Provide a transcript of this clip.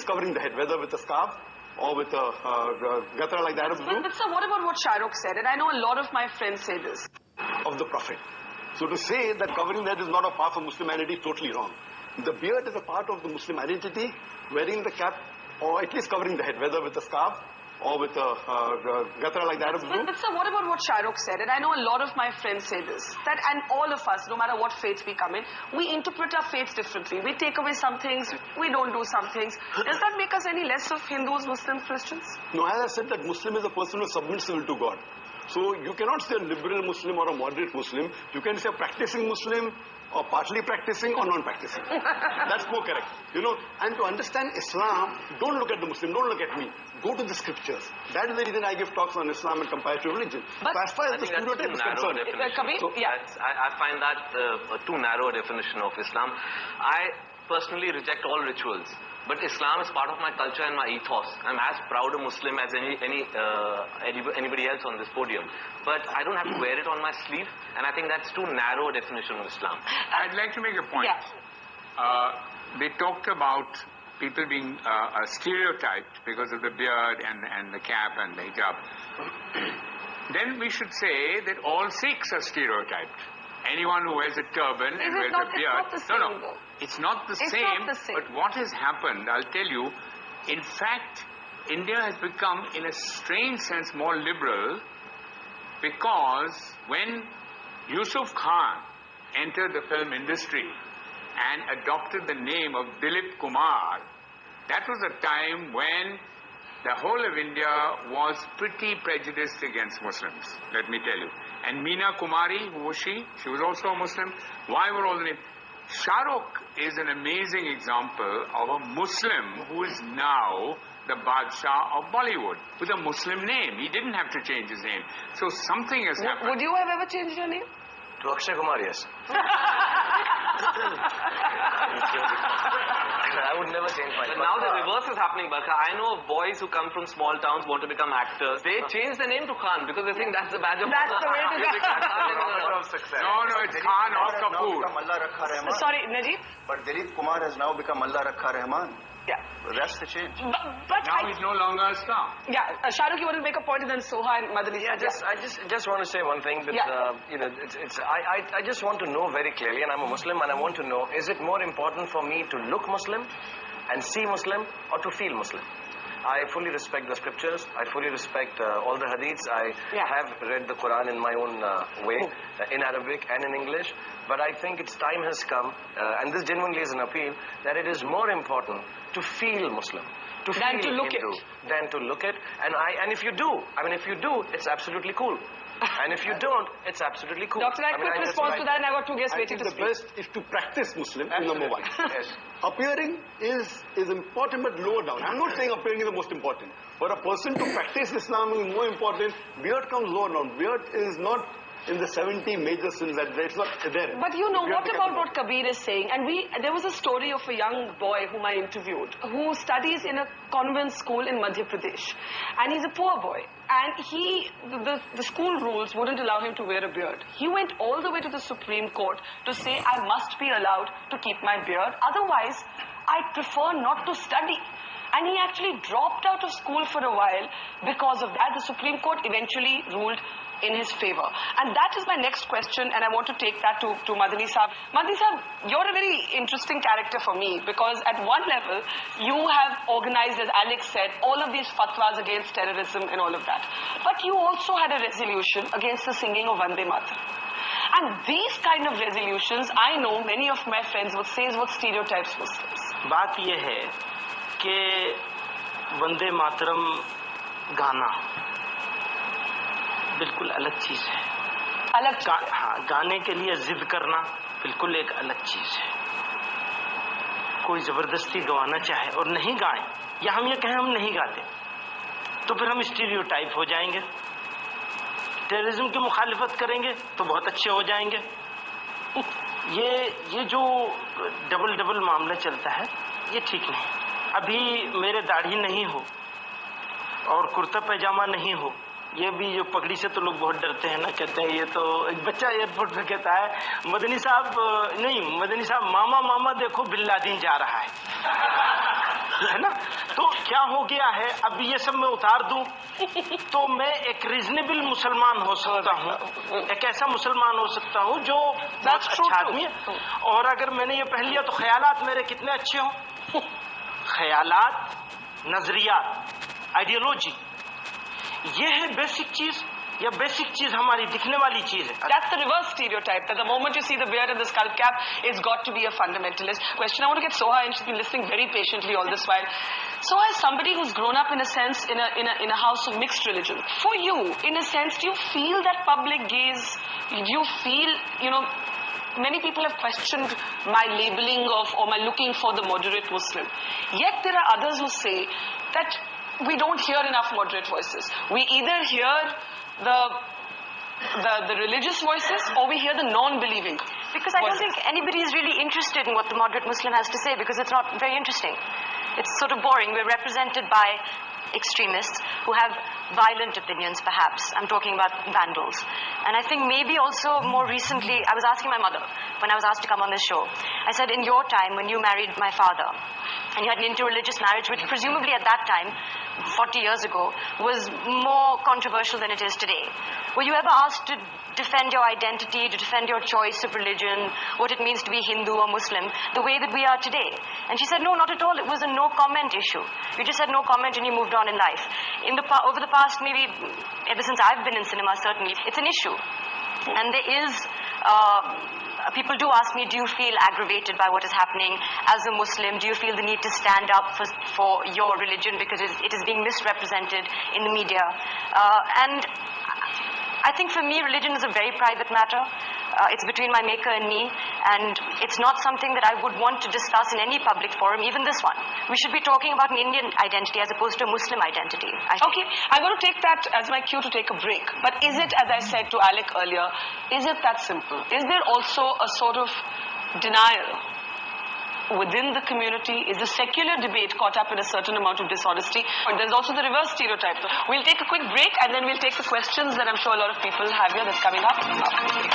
least covering the head, whether with a scarf or with a gatra like that of blue. But sir, what about what Shah Rukh said? And I know a lot of my friends say this. Of the Prophet. So to say that covering the head is not a part of Muslimanity is totally wrong. The beard is a part of the Muslim identity. Wearing the cap, or at least covering the head, whether with a scarf or with a gatra like that of blue. But sir, what about what Shah Rukh said? And I know a lot of my friends say this. That, and all of us, no matter what faith we come in, we interpret our faiths differently. We take away some things, we don't do some things. Does that make us any less of Hindus, Muslims, Christians? No, as I said, that Muslim is a person who submits will to God. So you cannot say a liberal Muslim or a moderate Muslim. You can say a practicing Muslim or partly practicing or non-practicing. That's more correct. You know, and to understand Islam, don't look at the Muslim, don't look at me. Go to the scriptures. That is the reason I give talks on Islam and comparative religion. But as far as the stereotype is concerned, I find that a too narrow definition of Islam. I personally reject all rituals. But Islam is part of my culture and my ethos. I'm as proud a Muslim as anybody else on this podium. But I don't have to wear it on my sleeve, and I think that's too narrow a definition of Islam. I'd like to make a point. Yeah. They talked about people being stereotyped because of the beard and the cap and the hijab. Then we should say that all Sikhs are stereotyped. Anyone who wears a turban and wears a beard. It's not the same. But what has happened, I'll tell you, in fact, India has become, in a strange sense, more liberal, because when Yusuf Khan entered the film industry and adopted the name of Dilip Kumar, that was a time when the whole of India was pretty prejudiced against Muslims, let me tell you. And Meena Kumari, who was she? She was also a Muslim. Why were all the names? Shah Rukh is an amazing example of a Muslim who is now the Badshah of Bollywood with a Muslim name. He didn't have to change his name. So something has happened. Would you have ever changed your name? To Akshay Kumar, yes. I would never change my name. But now the reverse is happening, Barkha. I know of boys who come from small towns, want to become actors. They change the name to Khan because they think that's the badge of That's the way to go. No, it's Khan or Kapoor. Sorry, Najib? But Dilip Kumar has now become Allah Rakha Rahman. Yeah. That's the change. But now he's no longer a star. Yeah, Shah Rukh, you want to make a point, and then Soha and Madani. I just want to say one thing. That, you know, I just want to know very clearly, and I'm a Muslim, and I want to know: is it more important for me to look Muslim and see Muslim, or to feel Muslim? I fully respect the scriptures. I fully respect all the hadiths. I have read the Quran in my own way, in Arabic and in English. But I think its time has come, and this genuinely is an appeal, that it is more important to feel Muslim, to than feel to look Hindu, it, than to look it. And if you do, if you do, it's absolutely cool. And if you don't, it's absolutely cool. Doctor, I quick response to that, and I got two guests waiting to speak. The best is to practice Muslim, number one. Yes. Appearing is important, but lower down. I'm not saying appearing is the most important. For a person to practice Islam is more important. Beard comes lower down. Beard is not in the 70 major sins that it's not there. But you know, what about what Kabir is saying? And there was a story of a young boy whom I interviewed, who studies in a convent school in Madhya Pradesh. And he's a poor boy. And the school rules wouldn't allow him to wear a beard. He went all the way to the Supreme Court to say, I must be allowed to keep my beard. Otherwise, I prefer not to study. And he actually dropped out of school for a while because of that. The Supreme Court eventually ruled in his favor. And that is my next question, and I want to take that to Madani Saab. Madani Saab, you're a very interesting character for me, because at one level, you have organized, as Alex said, all of these fatwas against terrorism and all of that. But you also had a resolution against the singing of Vande Mataram. And these kind of resolutions, I know many of my friends would say is what stereotypes Muslims. बात ये है कि वंदे मातरम गाना बिल्कुल अलग चीज है। हाँ, गाने के लिए जिद करना बिल्कुल एक अलग चीज है। कोई जबरदस्ती गवाना चाहे और नहीं गाए, या हम ये कहें हम नहीं गाते, तो फिर हम स्टीरियोटाइप हो जाएंगे। टेररिज्म की मुखालिफत करेंगे तो बहुत अच्छे हो जाएंगे। ये जो डबल मामला चलता है, ये ठीक नहीं। अभी मेरे दाढ़ी नहीं हो और कुर्ता पैजामा नहीं हो, ये भी जो पगड़ी से तो लोग बहुत डरते हैं ना, कहते हैं ये तो एक बच्चा एयरपोर्ट पे कहता है मदनी साहब मामा देखो बिन लादेन जा रहा है ना। हो गया है, अब ये सब मैं उतार दूं तो मैं एक रीजनेबल मुसलमान हो सकता हूँ, एक ऐसा मुसलमान हो सकता हूँ जो बहुत अच्छा आदमी है। और अगर मैंने ये पहन लिया तो ख्यालात मेरे कितने अच्छे हों। ख्यालात, नजरियात, आइडियोलॉजी, ये है बेसिक चीज, या बेसिक चीज हमारी दिखने वाली चीज है। That's the reverse stereotype, that the moment you see the beard and the skull cap, it's got to be a fundamentalist. Question, I want to get Soha, and she's been listening very patiently all this while. Soha, as somebody who's grown up in a sense in a house of mixed religion, for you, in a sense, do you feel that public gaze? Do you feel, many people have questioned my labeling of, or my looking for the moderate Muslim. Yet there are others who say that we don't hear enough moderate voices. We either hear the religious voices, or we hear the non-believing. Because I don't think anybody is really interested in what the moderate Muslim has to say, because it's not very interesting. It's sort of boring. We're represented by extremists who have violent opinions, perhaps. I'm talking about vandals. And I think maybe also more recently, I was asking my mother when I was asked to come on this show. I said, in your time, when you married my father, and you had an interreligious marriage, which presumably at that time, 40 years ago, was more controversial than it is today. Were you ever asked to defend your identity, to defend your choice of religion, what it means to be Hindu or Muslim, the way that we are today? And she said, no, not at all. It was a no-comment issue. You just said no comment and you moved on in life. Over the past, maybe ever since I've been in cinema, certainly, it's an issue. And there is... people do ask me, do you feel aggravated by what is happening as a Muslim? Do you feel the need to stand up for your religion because it is being misrepresented in the media? And I think for me, religion is a very private matter. It's between my maker and me, and it's not something that I would want to discuss in any public forum, even this one. We should be talking about an Indian identity as opposed to a Muslim identity, I think. Okay, I'm going to take that as my cue to take a break. But is it, as I said to Alec earlier, is it that simple? Is there also a sort of denial within the community? Is the secular debate caught up in a certain amount of dishonesty? And there's also the reverse stereotype. We'll take a quick break and then we'll take the questions that I'm sure a lot of people have here. That's coming up after the break.